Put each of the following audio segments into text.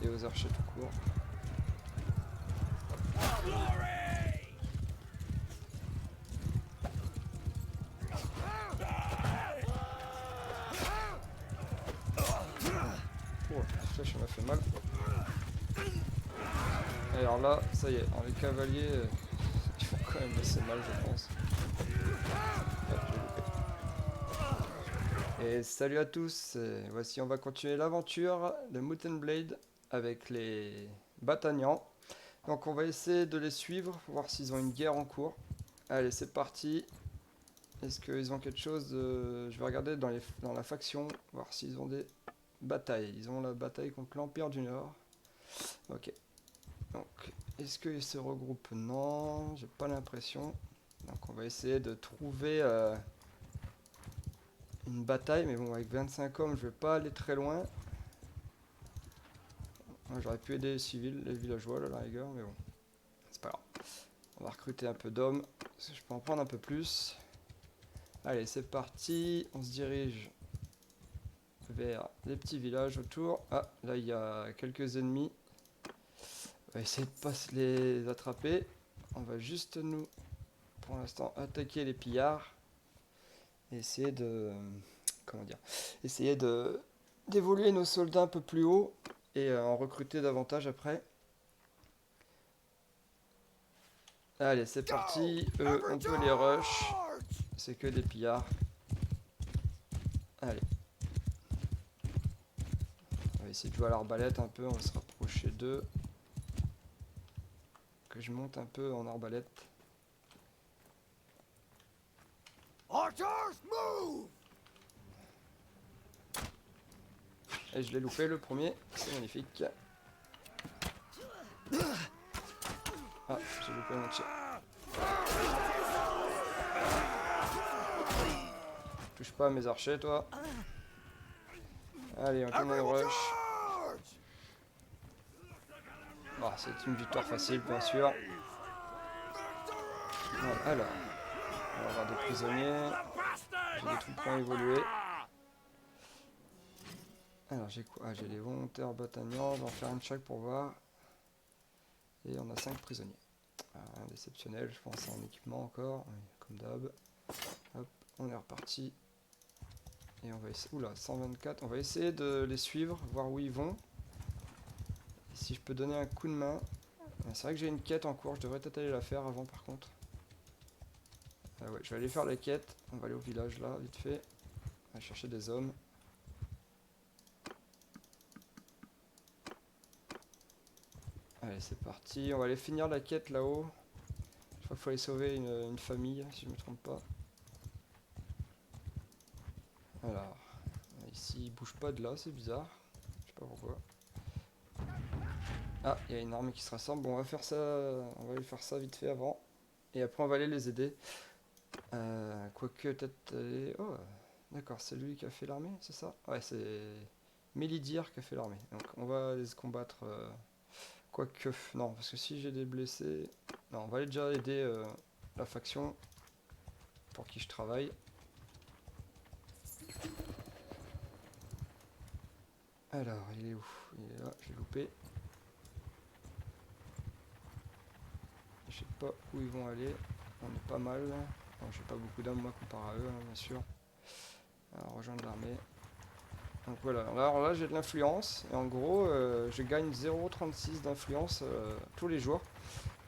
et aux archers tout court. Oh, la flèche m'a fait mal. Et alors là, ça y est, les cavaliers, ils font quand même assez mal, je pense. Hop, j'ai loupé. Et salut à tous, voici on va continuer l'aventure de Mount & Blade avec les Batagnans. Donc on va essayer de les suivre, voir s'ils ont une guerre en cours. Allez, c'est parti. Est-ce qu'ils ont quelque chose de... Je vais regarder dans la faction, voir s'ils ont des batailles. Ils ont la bataille contre l'Empire du Nord. Ok. Donc, est-ce qu'ils se regroupent? Non, j'ai pas l'impression. Donc on va essayer de trouver une bataille, mais bon, avec 25 hommes, je vais pas aller très loin. J'aurais pu aider les civils, les villageois, là, la rigueur, mais bon, c'est pas grave. On va recruter un peu d'hommes, parce que je peux en prendre un peu plus. Allez, c'est parti, on se dirige vers les petits villages autour. Ah, là, il y a quelques ennemis. On va essayer de pas se les attraper. On va juste nous, pour l'instant, attaquer les pillards. Et essayer de... Comment dire? Essayer de d'évoluer nos soldats un peu plus haut et en recruter davantage après. Allez, c'est parti. Eux, on peut les rush. C'est que des pillards. Allez. On va essayer de jouer à l'arbalète un peu. On va se rapprocher d'eux. Que je monte un peu en arbalète. Et je l'ai loupé le premier. C'est magnifique. Ah, j'ai loupé mon tir. Touche pas à mes archers, toi. Allez, tout le monde rush. Bon, c'est une victoire facile, bien sûr. Voilà, alors, on va avoir des prisonniers. J'ai des troupes qui ont évolué. Alors, j'ai quoi? Ah, j'ai les volontaires batagnans. On va en faire une chaque pour voir. Et on a 5 prisonniers. Rien d'exceptionnel, je pense, en équipement encore. Oui, comme d'hab. Hop, on est reparti. Et on va essayer... Oula, 124. On va essayer de les suivre, voir où ils vont. Et si je peux donner un coup de main. C'est vrai que j'ai une quête en cours, je devrais peut-être aller la faire avant par contre. Ah ouais, je vais aller faire la quête. On va aller au village là, vite fait. On va chercher des hommes. Allez, c'est parti. On va aller finir la quête là-haut. Je crois qu'il faut aller sauver une famille, si je me trompe pas. Alors, ici, il bouge pas de là, c'est bizarre. Je sais pas pourquoi. Ah, il y a une armée qui se rassemble. Bon, on va faire ça, on va aller faire ça vite fait avant. Et après, on va aller les aider. Quoique, peut-être... Oh, d'accord, c'est lui qui a fait l'armée, c'est ça? Ouais, c'est Mélidir qui a fait l'armée. Donc, on va les combattre... Quoique... Non, parce que si j'ai des blessés... Non, on va aller déjà aider la faction pour qui je travaille. Alors, il est où? Il est là, je l'ai loupé. Je sais pas où ils vont aller. On est pas mal. Bon, j'ai pas beaucoup d'hommes moi comparé à eux, hein, bien sûr. Alors, rejoindre l'armée. Donc voilà, alors là j'ai de l'influence. Et en gros, je gagne 0,36 d'influence tous les jours.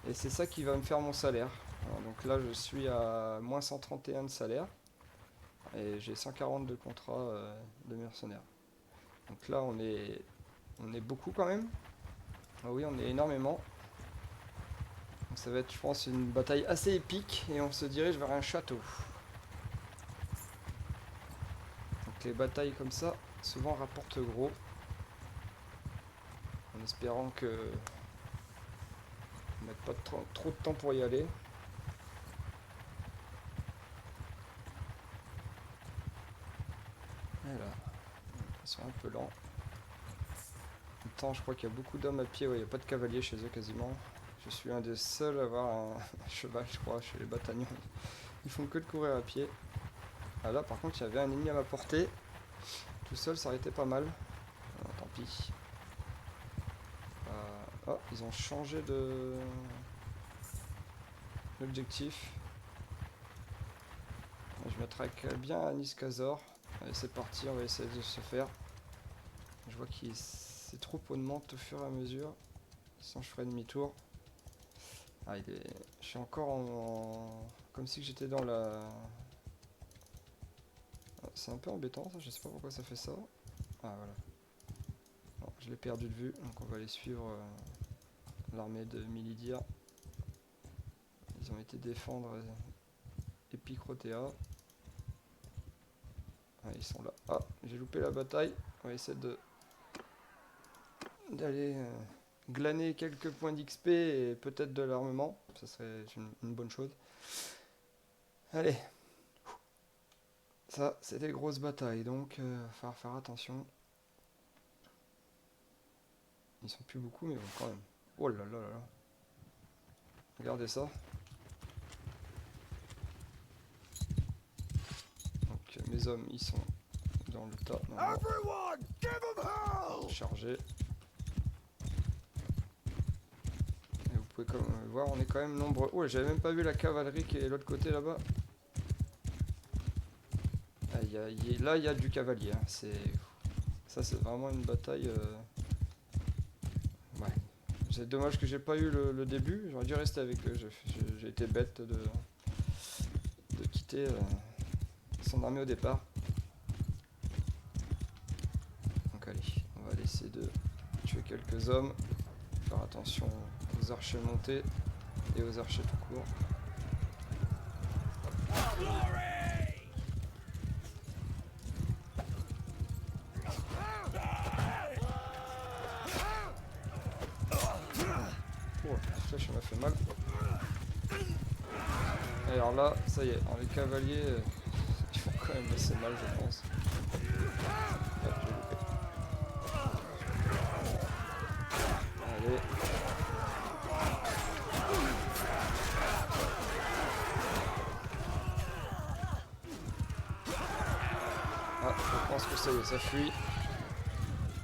Et c'est ça qui va me faire mon salaire. Alors, donc là je suis à moins 131 de salaire. Et j'ai 140 de contrat de mercenaires. Donc là on est beaucoup quand même. Ah oui, on est énormément. Donc ça va être, je pense, une bataille assez épique. Et on se dirige vers un château. Donc les batailles comme ça, souvent rapportent gros. En espérant que on mette pas trop de temps pour y aller. Voilà. Ils sont un peu lents. En même temps, je crois qu'il y a beaucoup d'hommes à pied. Ouais, il n'y a pas de cavaliers chez eux quasiment. Je suis un des seuls à avoir un cheval, je crois, chez les bataillons. Ils font que de courir à pied. Ah là, par contre, il y avait un ennemi à ma portée. Tout seul, ça aurait été pas mal. Ah, tant pis. Oh, ils ont changé de... l'objectif. Je m'attraque bien à Niskazor. Allez, c'est parti, on va essayer de se faire. Je vois que ses troupes augmentent au fur et à mesure. Sinon je ferai demi-tour. Ah, je suis encore comme si j'étais dans la... Ah, c'est un peu embêtant ça, je sais pas pourquoi ça fait ça. Ah voilà. Bon, je l'ai perdu de vue, donc on va aller suivre l'armée de Milidia. Ils ont été défendre Epicrotea. Ah, ils sont là. Ah, j'ai loupé la bataille. On va essayer d'aller glaner quelques points d'XP et peut-être de l'armement. Ça serait une bonne chose. Allez. Ça, c'est des grosses batailles, donc falloir faire attention. Ils sont plus beaucoup, mais bon, quand même. Oh là là là là. Regardez ça. Donc mes hommes, ils sont dans le tas. Chargés. Et vous pouvez comme voir, on est quand même nombreux. Oh, j'avais même pas vu la cavalerie qui est de l'autre côté là-bas. Ah, là, il y a du cavalier. Hein. Ça, c'est vraiment une bataille. Ouais. C'est dommage que j'ai pas eu le début. J'aurais dû rester avec eux. J'ai été bête de quitter son armée au départ. Donc allez, on va essayer de tuer quelques hommes. Faire attention aux archers montés et aux archers tout court. Oh, la flèche m'a fait mal. Et alors là, ça y est, les cavaliers, ils font quand même assez mal, je pense. Hop, j'ai loupé. Allez. Ah, je pense que ça y est, ça fuit.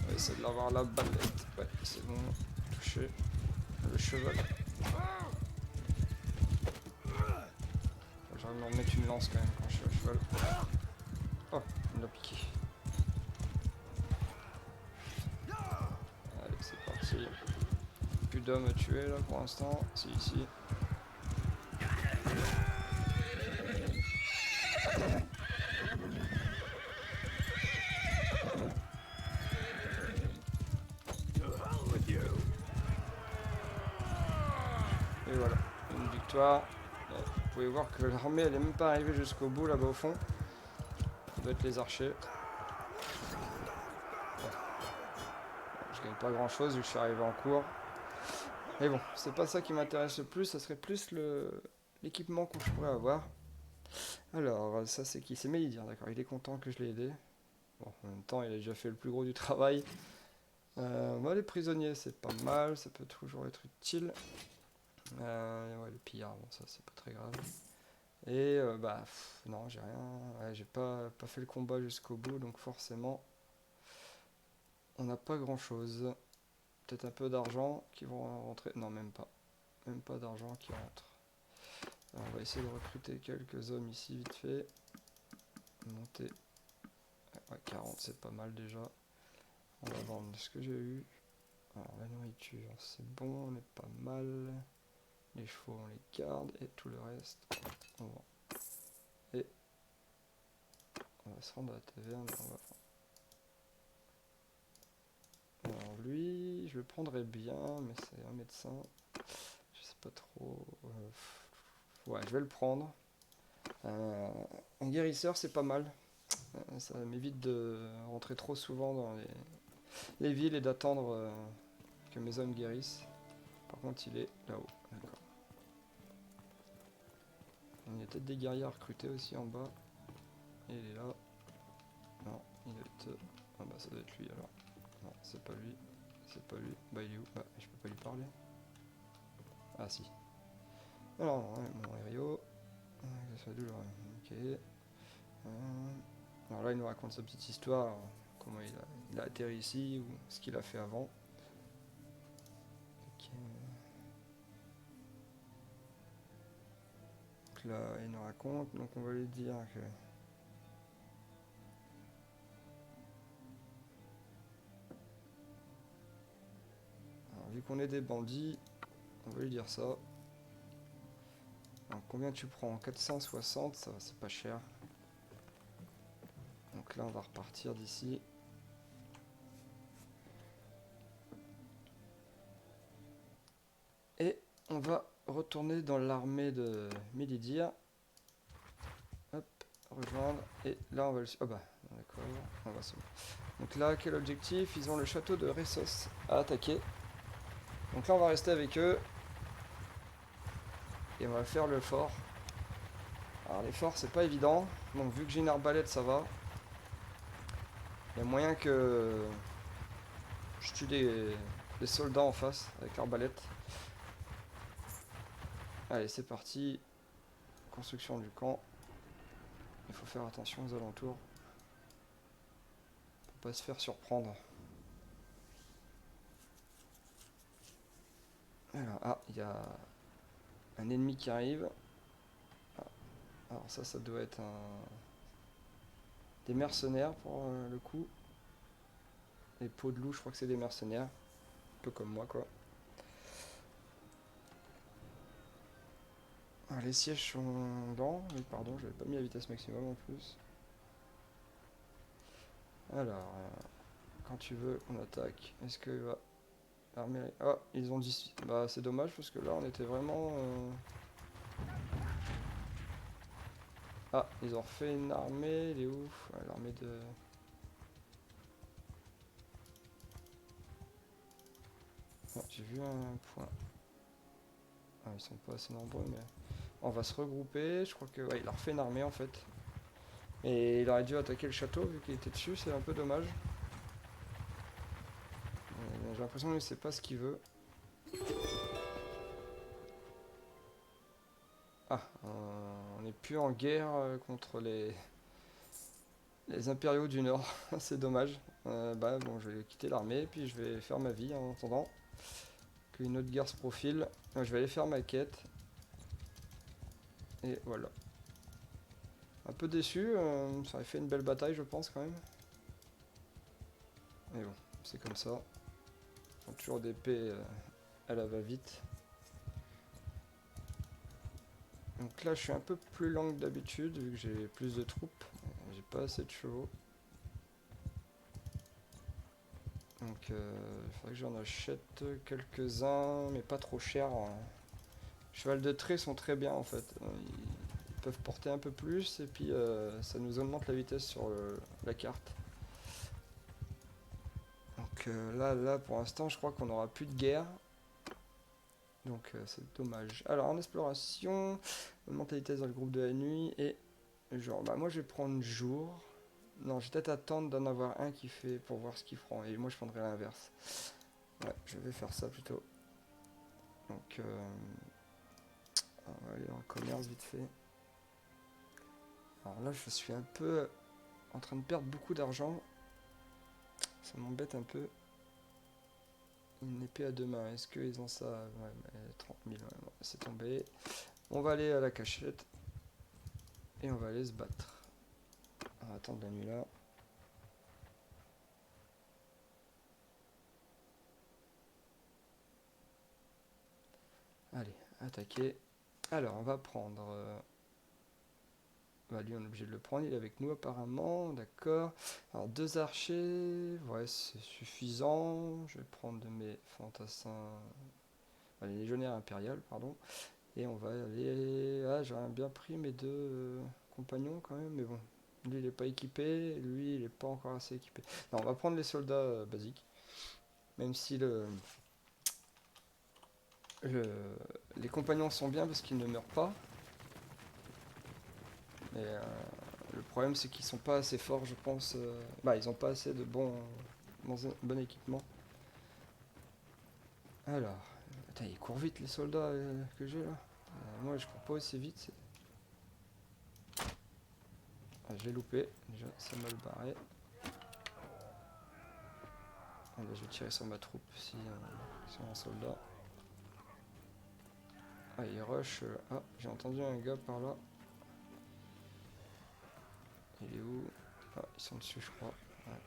On va essayer de l'avoir la balette. Ouais, c'est bon. Touché. Le cheval. J'arrive à me mettre une lance quand même quand je suis à cheval. Oh, il m'a piqué. Allez, c'est parti. Plus d'hommes à tuer là pour l'instant. C'est ici. Et voilà, une victoire. Vous pouvez voir que l'armée elle est même pas arrivée jusqu'au bout là-bas au fond. Ça doit être les archers. Je gagne pas grand chose vu que je suis arrivé en cours. Mais bon, c'est pas ça qui m'intéresse le plus, ça serait plus l'équipement que je pourrais avoir. Alors, ça c'est qui? C'est Mélidir, d'accord, il est content que je l'ai aidé. Bon, en même temps, il a déjà fait le plus gros du travail. Moi, les prisonniers, c'est pas mal, ça peut toujours être utile. Ouais, le pillard, bon, ça c'est pas très grave. Et non, j'ai rien. Ouais, j'ai pas fait le combat jusqu'au bout, donc forcément, on n'a pas grand chose. Peut-être un peu d'argent qui vont rentrer. Non, même pas. Même pas d'argent qui rentre. Alors, on va essayer de recruter quelques hommes ici, vite fait. Monter. Ouais, 40, c'est pas mal déjà. On va vendre ce que j'ai eu. Alors, la nourriture, c'est bon, on est pas mal. Les chevaux, on les garde. Et tout le reste, on vend. Et on va se rendre à la taverne. Alors, lui, je le prendrais bien, mais c'est un médecin. Je sais pas trop. Ouais, je vais le prendre. Un guérisseur, c'est pas mal. Ça m'évite de rentrer trop souvent dans les villes et d'attendre que mes hommes guérissent. Par contre, il est là-haut. D'accord. Il y a peut-être des guerriers à recruter aussi en bas. Et il est là. Non, il doit être... Ah bah ça doit être lui alors. Non, c'est pas lui. C'est pas lui. Bah il est où? Bah je peux pas lui parler. Ah si. Alors, ouais, mon Rio. Ça soit d'où le... Ok. Alors là, il nous raconte sa petite histoire. Comment il a atterri ici ou ce qu'il a fait avant. là, il nous raconte, donc on va lui dire que... Alors, vu qu'on est des bandits, on va lui dire ça. Donc combien tu prends? 460, ça c'est pas cher. Donc là on va repartir d'ici. Et on va retourner dans l'armée de Milidir. Hop, rejoindre. Et là on va le... Oh bah, d'accord, on va se... Donc là, quel objectif? Ils ont le château de Ressos à attaquer. Donc là on va rester avec eux. Et on va faire le fort. Alors les forts c'est pas évident. Donc vu que j'ai une arbalète ça va. Il y a moyen que je tue des soldats en face avec l'arbalète. Allez c'est parti. Construction du camp. Il faut faire attention aux alentours. Pour pas se faire surprendre. Alors, ah, il y a un ennemi qui arrive. Ah, alors ça doit être des mercenaires pour le coup. Les peaux de loup, je crois que c'est des mercenaires. Un peu comme moi quoi. Ah, les sièges sont lents. Oui, pardon, j'avais pas mis la vitesse maximum en plus. Alors, quand tu veux, on attaque. Est-ce que va l'armée... Ah, ils ont dit... Bah, c'est dommage parce que là, on était vraiment... Ah, ils ont refait une armée. Elle est où? Ouais, l'armée de... Ah, j'ai vu un point. Ah, ils sont pas assez nombreux, mais... On va se regrouper. Je crois que... Ouais, il a refait une armée, en fait. Et il aurait dû attaquer le château, vu qu'il était dessus. C'est un peu dommage. J'ai l'impression qu'il ne sait pas ce qu'il veut. Ah, on n'est plus en guerre contre les impériaux du Nord. C'est dommage. Bah bon, je vais quitter l'armée, puis je vais faire ma vie en attendant qu'une autre guerre se profile. Je vais aller faire ma quête. Et voilà. Un peu déçu, ça aurait fait une belle bataille, je pense, quand même. Mais bon, c'est comme ça. Toujours d'épée à la va-vite. Donc là, je suis un peu plus lent que d'habitude, vu que j'ai plus de troupes. J'ai pas assez de chevaux. Donc il faudrait que j'en achète quelques-uns, mais pas trop cher. Cheval de trait sont très bien en fait. Ils peuvent porter un peu plus et puis ça nous augmente la vitesse sur la carte. Donc là pour l'instant je crois qu'on n'aura plus de guerre. Donc c'est dommage. Alors en exploration, augmente la vitesse dans le groupe de la nuit et genre bah moi je vais prendre jour. Non, je vais peut-être attendre d'en avoir un qui fait pour voir ce qu'il prend. Et moi je prendrai l'inverse. Ouais, je vais faire ça plutôt. Donc on va aller dans le commerce vite fait. Alors là je suis un peu en train de perdre beaucoup d'argent. Ça m'embête un peu. Une épée à deux mains, est-ce qu'ils ont ça? Ouais, mais 30 000, ouais, bon, c'est tombé. On va aller à la cachette. Et on va aller se battre. On va attendre la nuit là. Allez, attaquer. Alors, on va prendre... Bah, lui, on est obligé de le prendre, il est avec nous apparemment, d'accord. Alors, deux archers, ouais, c'est suffisant. Je vais prendre de mes fantassins... Les légionnaires impériales, pardon. Et on va aller... Ah, j'aurais bien pris mes deux compagnons quand même, mais bon. Lui, il n'est pas équipé, lui, il n'est pas encore assez équipé. Non, on va prendre les soldats basiques. Même si les compagnons sont bien parce qu'ils ne meurent pas. Mais le problème, c'est qu'ils sont pas assez forts, je pense. Bah, ils ont pas assez de bon équipement. Alors, attends, ils courent vite les soldats que j'ai là. Moi, je cours pas aussi vite. Ah, j'ai loupé. Déjà, c'est mal barré. Ah, là, je vais tirer sur ma troupe si un soldat. Ah, il rush. Ah, j'ai entendu un gars par là. Il est où? Ah, ils sont dessus, je crois. Ouais.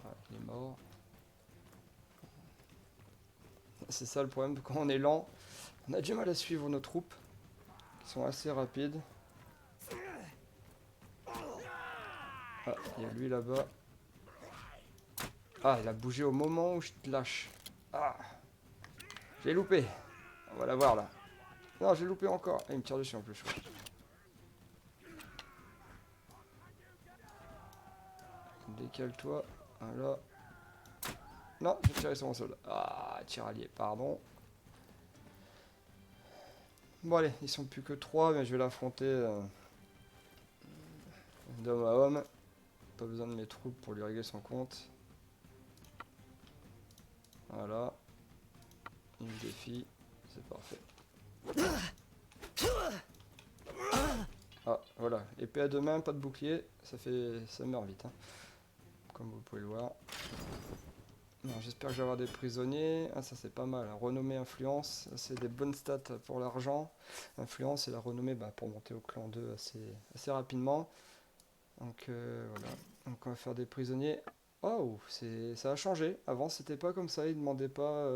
Ah, il est mort. C'est ça le problème, quand on est lent, on a du mal à suivre nos troupes, qui sont assez rapides. Ah, il y a lui là-bas. Ah, il a bougé au moment où je te lâche. Ah, j'ai loupé. On va la voir là. Non, j'ai loupé encore. Ah, il me tire dessus en plus. Décale-toi. Voilà. Non, j'ai tiré sur mon soldat. Ah, tir allié, pardon. Bon allez, ils sont plus que 3, mais je vais l'affronter d'homme à homme. Pas besoin de mes troupes pour lui régler son compte. Voilà. Il me défie. C'est parfait. Ah, voilà. Épée à deux mains, pas de bouclier. Ça meurt vite. Hein. Comme vous pouvez le voir. J'espère que je vais avoir des prisonniers. Ah, ça c'est pas mal. Renommée, influence. C'est des bonnes stats pour l'argent. Influence et la renommée pour monter au clan 2 assez rapidement. Donc voilà. Donc on va faire des prisonniers. Oh, ça a changé. Avant c'était pas comme ça. Ils demandaient pas.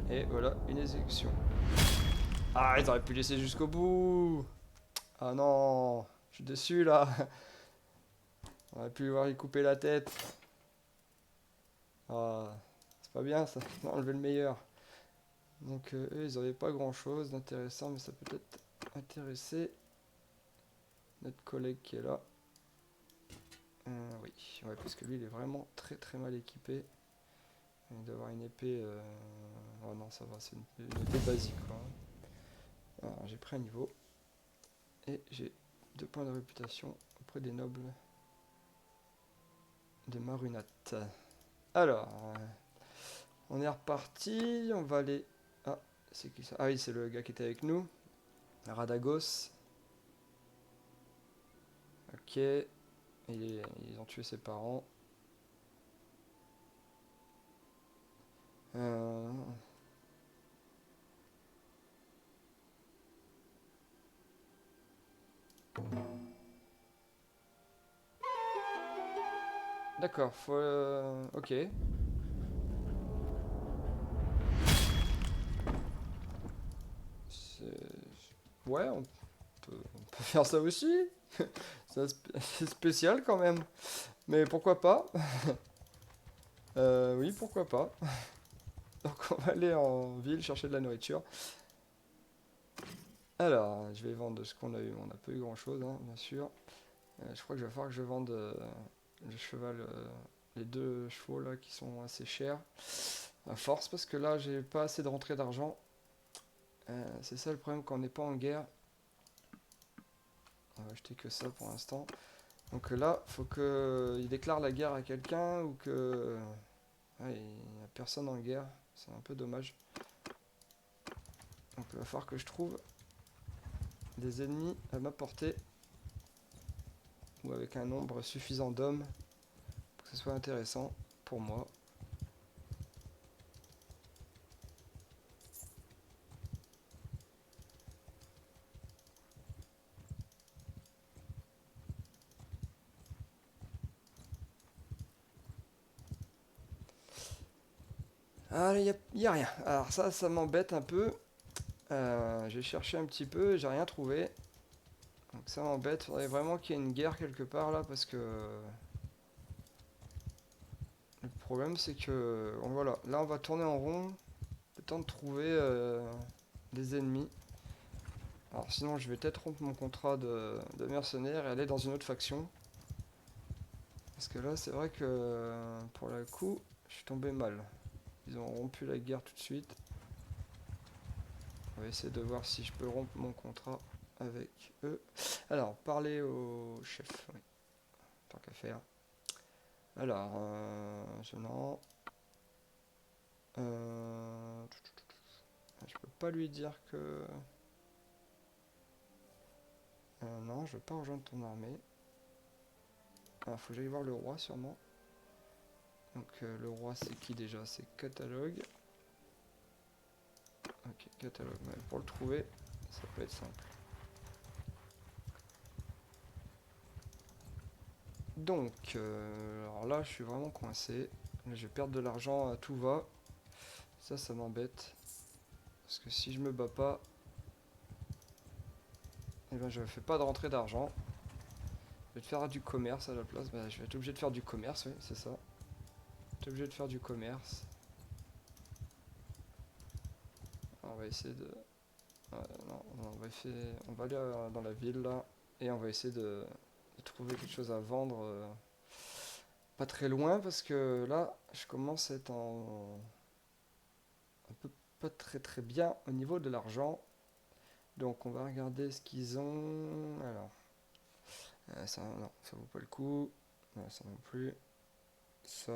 Et voilà, une exécution. Ah, ils auraient pu laisser jusqu'au bout. Ah non, je suis déçu là. On aurait pu voir y couper la tête. Ah, c'est pas bien ça. On a enlevé le meilleur. Donc eux, ils n'avaient pas grand chose d'intéressant, mais ça peut peut-être intéresser notre collègue qui est là. Oui, ouais, parce que lui, il est vraiment très très mal équipé. Il doit avoir une épée. Oh non, ça va, c'est une épée basique quoi. Alors, j'ai pris un niveau. Et j'ai 2 points de réputation auprès des nobles de Marunat. Alors, on est reparti. On va aller. Ah, c'est qui ça? Ah oui, c'est le gars qui était avec nous. Radagos. Ok. Ils ont tué ses parents. Euh, D'accord, faut. Ok. Ouais, on peut faire ça aussi. C'est spécial quand même. Mais pourquoi pas? Oui, pourquoi pas. Donc on va aller en ville chercher de la nourriture. Alors, je vais vendre ce qu'on a eu. On n'a pas eu grand chose, hein, bien sûr. Je crois que je vais falloir que je vende le cheval, les 2 chevaux là qui sont assez chers. À force, parce que là, j'ai pas assez de rentrée d'argent. C'est ça le problème quand on n'est pas en guerre. On va acheter que ça pour l'instant. Donc là, faut qu'il déclare la guerre à quelqu'un ou que. Ouais, il n'y a personne en guerre. C'est un peu dommage. Donc il va falloir que je trouve des ennemis à ma portée. Ou avec un nombre suffisant d'hommes. Pour que ce soit intéressant pour moi. Ah, y a rien. Alors ça m'embête un peu. J'ai cherché un petit peu, j'ai rien trouvé. Donc ça m'embête. Faudrait vraiment qu'il y ait une guerre quelque part là, parce que le problème c'est que voilà, là on va tourner en rond, le temps de trouver des ennemis. Alors sinon je vais peut-être rompre mon contrat de mercenaire et aller dans une autre faction. Parce que là c'est vrai que pour le coup, je suis tombé mal. Ils ont rompu la guerre tout de suite. On va essayer de voir si je peux rompre mon contrat avec eux. Alors, parler au chef, oui, tant qu'à faire. Alors, non. Je peux pas lui dire que. Non, je veux pas rejoindre ton armée. Ah, faut que j'aille voir le roi sûrement. Donc le roi c'est qui déjà? C'est catalogue. Ok, catalogue. Ouais, pour le trouver, ça peut être simple. Donc, alors là je suis vraiment coincé. Là, je vais perdre de l'argent à tout va. Ça m'embête. Parce que si je me bats pas, eh ben je fais pas de rentrée d'argent. Je vais faire du commerce à la place. Bah, je vais être obligé de faire du commerce, oui, c'est ça. Je vais être obligé de faire du commerce. Alors, on va essayer de... non, on va aller dans la ville là. Et on va essayer de trouver quelque chose à vendre. Pas très loin parce que là, je commence à être un peu pas très bien au niveau de l'argent. Donc on va regarder ce qu'ils ont. Alors, ça, non, ça vaut pas le coup. Non, ça non plus. Ça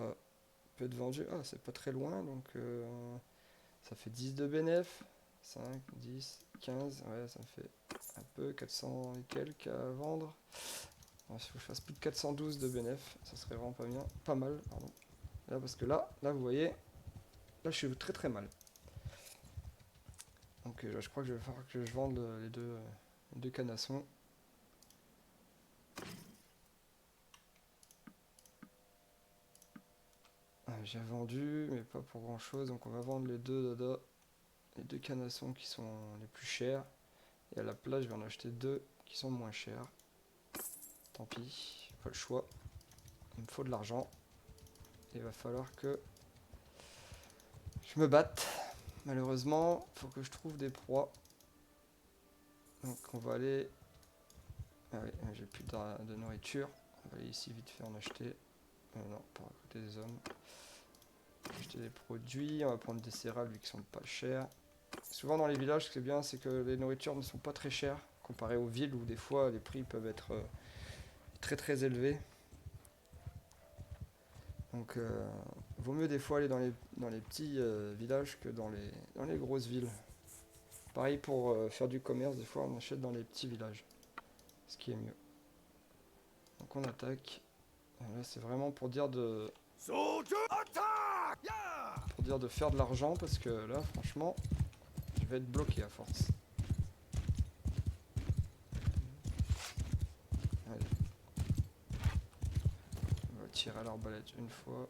peut être vendu. Ah, c'est pas très loin, donc ça fait 10 de bénéf. 5, 10, 15. Ouais, ça me fait un peu 400 et quelques à vendre. Il faut que je fasse plus de 412 de bénéf. Ça serait vraiment pas bien. Pas mal, pardon. Là, parce que là, vous voyez, là, je suis très mal. Donc, je crois que je vais falloir que je vende les deux canassons. J'ai vendu, mais pas pour grand chose. Donc, on va vendre les deux canassons qui sont les plus chers. Et à la place, je vais en acheter deux qui sont moins chers. Tant pis, pas le choix. Il me faut de l'argent. Il va falloir que je me batte. Malheureusement, il faut que je trouve des proies. Donc on va aller... Ah oui, j'ai plus de nourriture. On va aller ici vite fait en acheter. Non, pas à côté des hommes. Acheter des produits. On va prendre des céréales vu qu'ils sont pas chers. Souvent dans les villages, ce qui est bien, c'est que les nourritures ne sont pas très chères. Comparé aux villes où des fois les prix peuvent être très élevés. Donc vaut mieux des fois aller dans les petits villages que dans les grosses villes. Pareil pour faire du commerce, des fois on achète dans les petits villages. Ce qui est mieux. Donc on attaque. Là c'est vraiment pour dire de faire de l'argent parce que là franchement je vais être bloqué à force. Allez. On va tirer à l'arbalète une fois.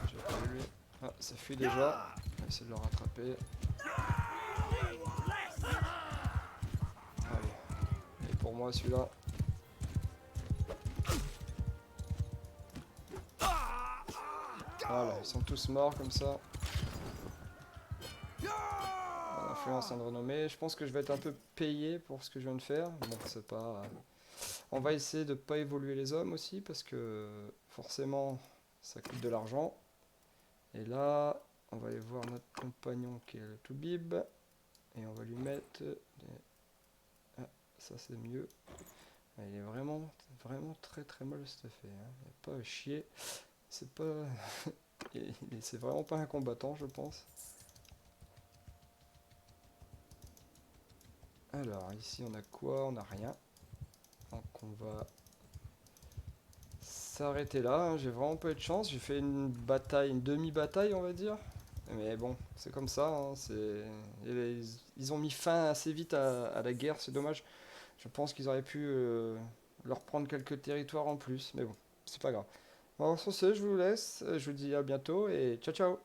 J'ai pas eu lui. Ah, ça fuit déjà. On va essayer de le rattraper. Allez. Et pour moi celui-là. Voilà, ils sont tous morts comme ça. Influence en renommée. Je pense que je vais être un peu payé pour ce que je viens de faire. Bon, c'est pas... On va essayer de pas évoluer les hommes aussi parce que forcément ça coûte de l'argent. Et là, on va aller voir notre compagnon qui est le Toubib. Et on va lui mettre... Ah, ça c'est mieux. Il est vraiment très mal fait. Il n'y a pas à chier. C'est pas... c'est vraiment pas un combattant, je pense. Alors, ici on a quoi? On n'a rien. Donc on va s'arrêter là. Hein. J'ai vraiment pas eu de chance. J'ai fait une bataille, une demi-bataille, on va dire. Mais bon, c'est comme ça. Hein. Ils ont mis fin assez vite à la guerre, c'est dommage. Je pense qu'ils auraient pu leur prendre quelques territoires en plus. Mais bon, c'est pas grave. Bon, sur ce, je vous laisse. Je vous dis à bientôt et ciao ciao.